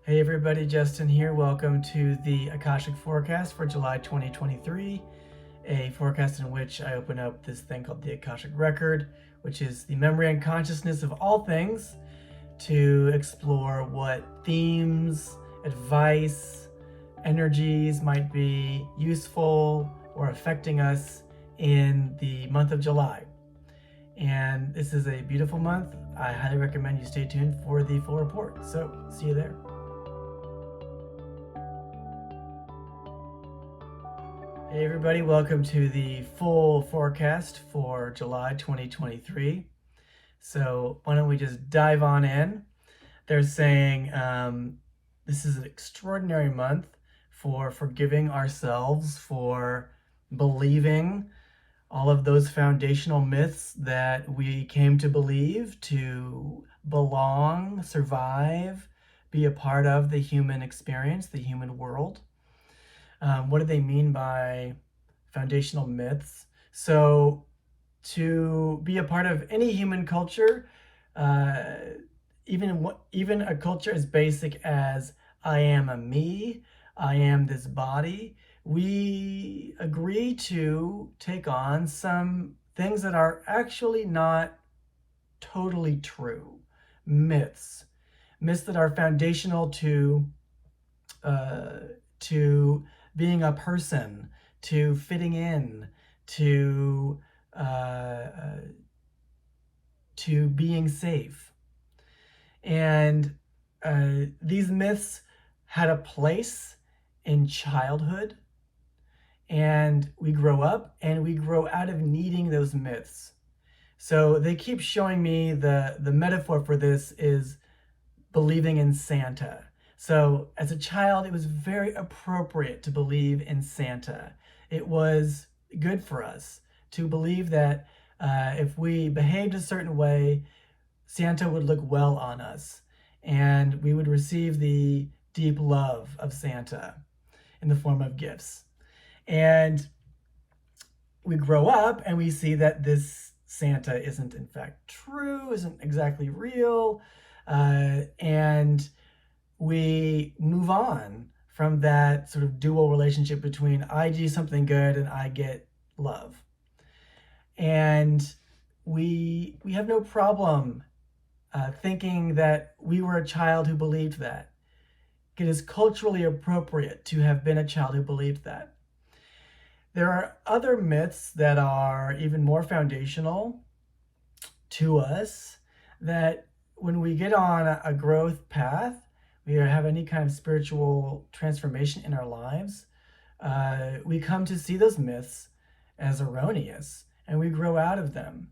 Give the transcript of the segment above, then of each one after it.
Hey everybody, Justin here. Welcome to the Akashic forecast for July 2023, a forecast in which I open up this thing called the Akashic record, which is the memory and consciousness of all things, to explore what themes, advice, energies might be useful or affecting us in the month of July. And this is a beautiful month. I highly recommend you stay tuned for the full report. So, see you there. Hey everybody, welcome to the full forecast for July 2023. So why don't we just dive on in? They're saying this is an extraordinary month for forgiving ourselves for believing all of those foundational myths that we came to believe to belong, survive, be a part of the human experience, the human world. What do they mean by foundational myths? So to be a part of any human culture, uh, even a culture as basic as I am a me, I am this body, we agree to take on some things that are actually not totally true. Myths that are foundational uh, to being a person, to fitting in, to uh, to being safe. And these myths had a place in childhood, and we grow up and we grow out of needing those myths. So they keep showing me the metaphor for this is believing in Santa. So as a child, it was very appropriate to believe in Santa. It was good for us to believe that if we behaved a certain way, Santa would look well on us and we would receive the deep love of Santa in the form of gifts. And we grow up and we see that this Santa isn't in fact true, isn't exactly real, and we move on from that sort of dual relationship between I do something good and I get love. And we have no problem thinking that we were a child who believed that. It is culturally appropriate to have been a child who believed that. There are other myths that are even more foundational to us that when we get on a growth path, we have any kind of spiritual transformation in our lives, we come to see those myths as erroneous and we grow out of them.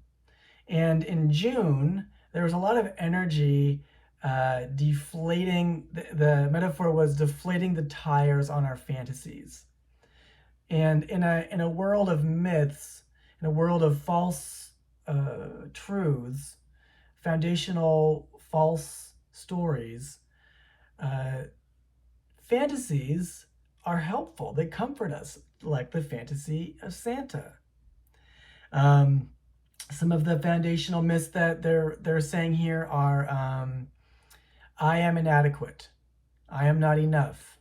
And in June, there was a lot of energy deflating. The metaphor was deflating the tires on our fantasies. And in a world of myths, in a world of false truths, foundational false stories, fantasies are helpful. They comfort us, like the fantasy of Santa. Some of the foundational myths that they're saying here are I am inadequate. I am not enough.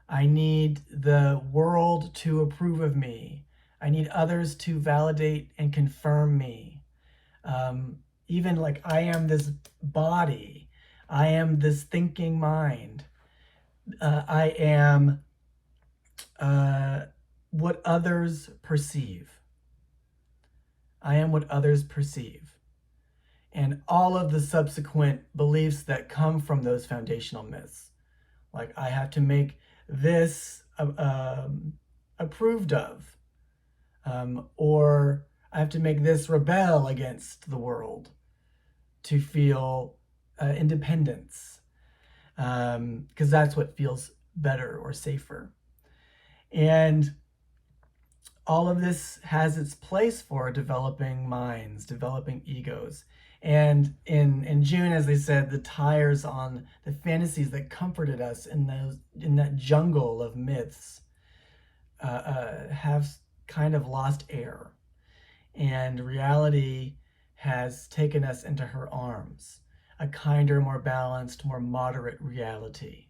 I need the world to approve of me. I need others to validate and confirm me. Even like I am this body. I am this thinking mind. I am what others perceive. I am what others perceive. And all of the subsequent beliefs that come from those foundational myths. Like I have to make this approved of, or I have to make this rebel against the world to feel independence, because that's what feels better or safer. And all of this has its place for developing minds, developing egos. And in June, as they said, the tires on the fantasies that comforted us in that jungle of myths have kind of lost air. And reality has taken us into her arms, a kinder, more balanced, more moderate reality.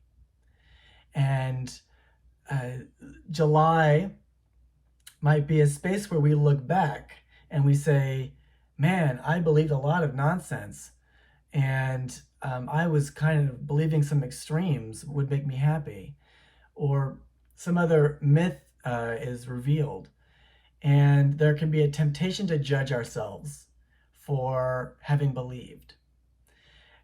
And July might be a space where we look back and we say, man, I believed a lot of nonsense. And I was kind of believing some extremes would make me happy. Or some other myth is revealed. And there can be a temptation to judge ourselves for having believed.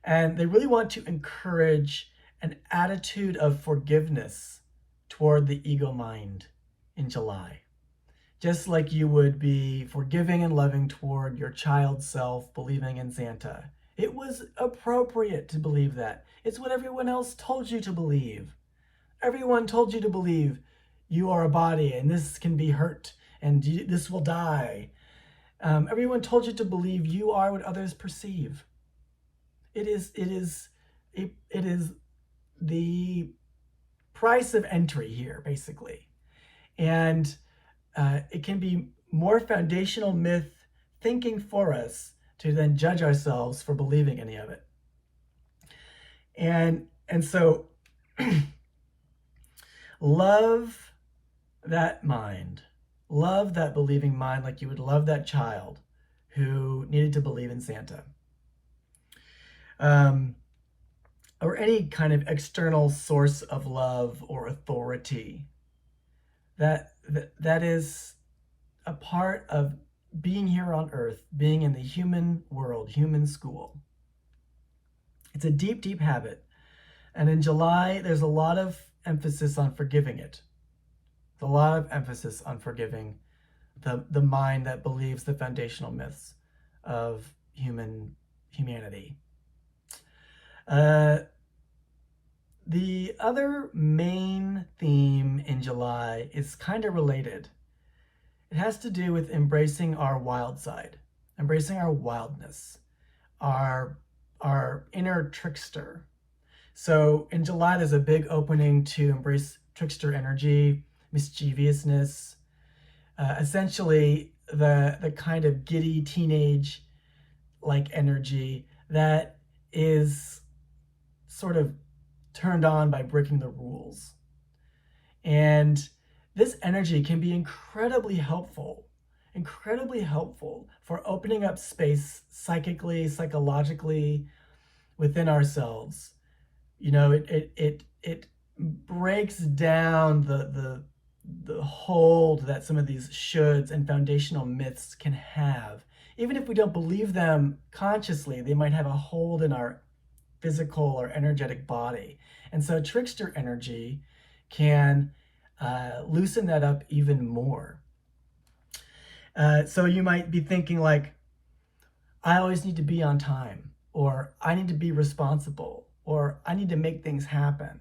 And they really want to encourage an attitude of forgiveness toward the ego mind in July. Just like you would be forgiving and loving toward your child self believing in Santa. It was appropriate to believe that. It's what everyone else told you to believe. Everyone told you to believe you are a body and this can be hurt and this will die. Everyone told you to believe you are what others perceive. It is the price of entry here, basically. And it can be more foundational myth thinking for us to then judge ourselves for believing any of it. And so love that mind. Love that believing mind like you would love that child who needed to believe in Santa. Or any kind of external source of love or authority. That is a part of being here on earth, being in the human world, human school. It's a deep, deep habit. And in July, there's a lot of emphasis on forgiving it. There's a lot of emphasis on forgiving the mind that believes the foundational myths of humanity. The other main theme in July is kind of related. It has to do with embracing our wild side, embracing our wildness, our inner trickster. So in July, there's a big opening to embrace trickster energy, mischievousness, essentially the kind of giddy teenage-like energy that is sort of turned on by breaking the rules. And this energy can be incredibly helpful for opening up space psychically, psychologically within ourselves. You know, it breaks down the hold that some of these shoulds and foundational myths can have. Even if we don't believe them consciously, they might have a hold in our physical or energetic body. And so trickster energy can loosen that up even more. So you might be thinking like, I always need to be on time, or I need to be responsible, or I need to make things happen.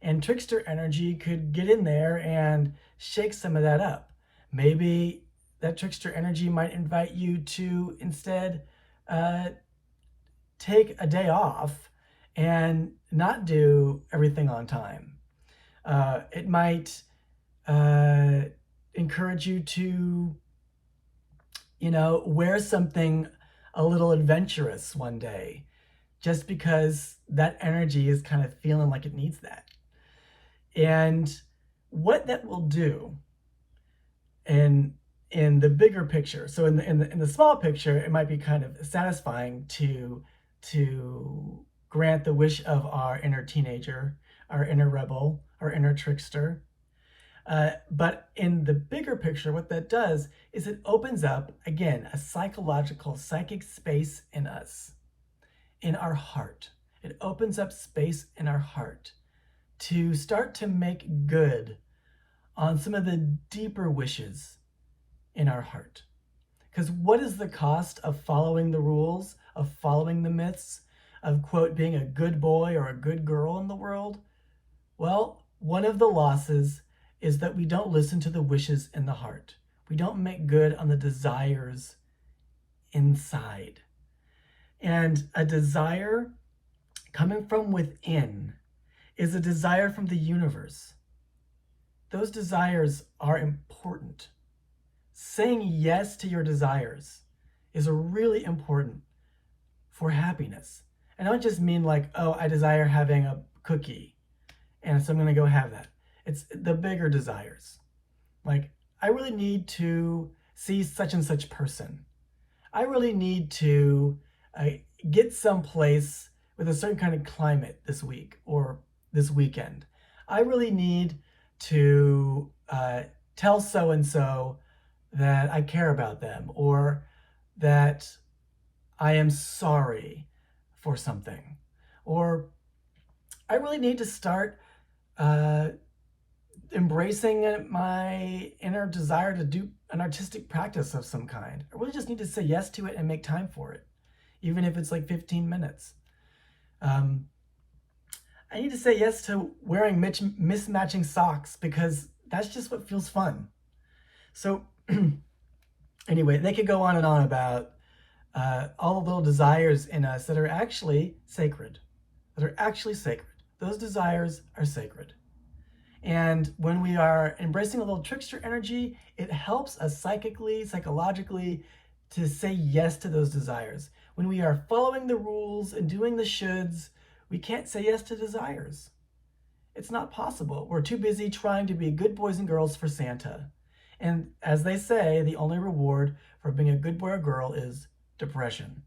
And trickster energy could get in there and shake some of that up. Maybe that trickster energy might invite you to instead take a day off and not do everything on time. It might encourage you to, wear something a little adventurous one day, just because that energy is kind of feeling like it needs that. And what that will do in the bigger picture, so in the small picture, it might be kind of satisfying to grant the wish of our inner teenager, our inner rebel, our inner trickster. But in the bigger picture, what that does is it opens up, again, a psychological, psychic space in us, in our heart. It opens up space in our heart to start to make good on some of the deeper wishes in our heart. Because what is the cost of following the rules, of following the myths, of, quote, being a good boy or a good girl in the world? Well, one of the losses is that we don't listen to the wishes in the heart. We don't make good on the desires inside. And a desire coming from within is a desire from the universe. Those desires are important. Saying yes to your desires is really important for happiness. And I don't just mean like, oh, I desire having a cookie And so I'm going to go have that. It's the bigger desires. Like, I really need to see such and such person. I really need to get someplace with a certain kind of climate this week or this weekend. I really need to tell so and so that I care about them, or that I am sorry for something, or I really need to start embracing my inner desire to do an artistic practice of some kind. I really just need to say yes to it and make time for it, even if it's like 15 minutes. I need to say yes to wearing mismatching socks because that's just what feels fun. So anyway, they could go on and on about all the little desires in us that are actually sacred. Those desires are sacred. And when we are embracing a little trickster energy, it helps us psychologically, to say yes to those desires. When we are following the rules and doing the shoulds, we can't say yes to desires. It's not possible. We're too busy trying to be good boys and girls for Santa. And as they say, the only reward for being a good boy or girl is depression,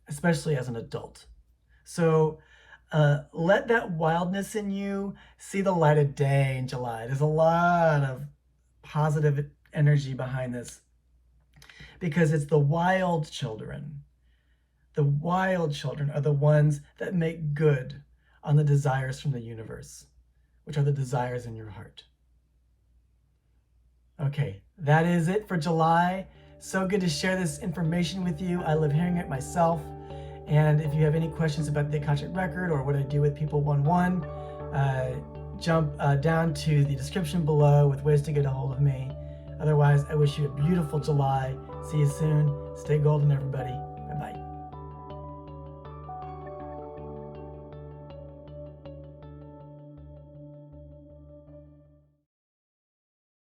especially as an adult. So let that wildness in you see the light of day in July. There's a lot of positive energy behind this because it's the wild children. The wild children are the ones that make good on the desires from the universe, which are the desires in your heart. Okay, that is it for July. So good to share this information with you. I love hearing it myself. And if you have any questions about the Akashic Record or what I do with people one-on-one, jump down to the description below with ways to get a hold of me. Otherwise, I wish you a beautiful July. See you soon. Stay golden, everybody.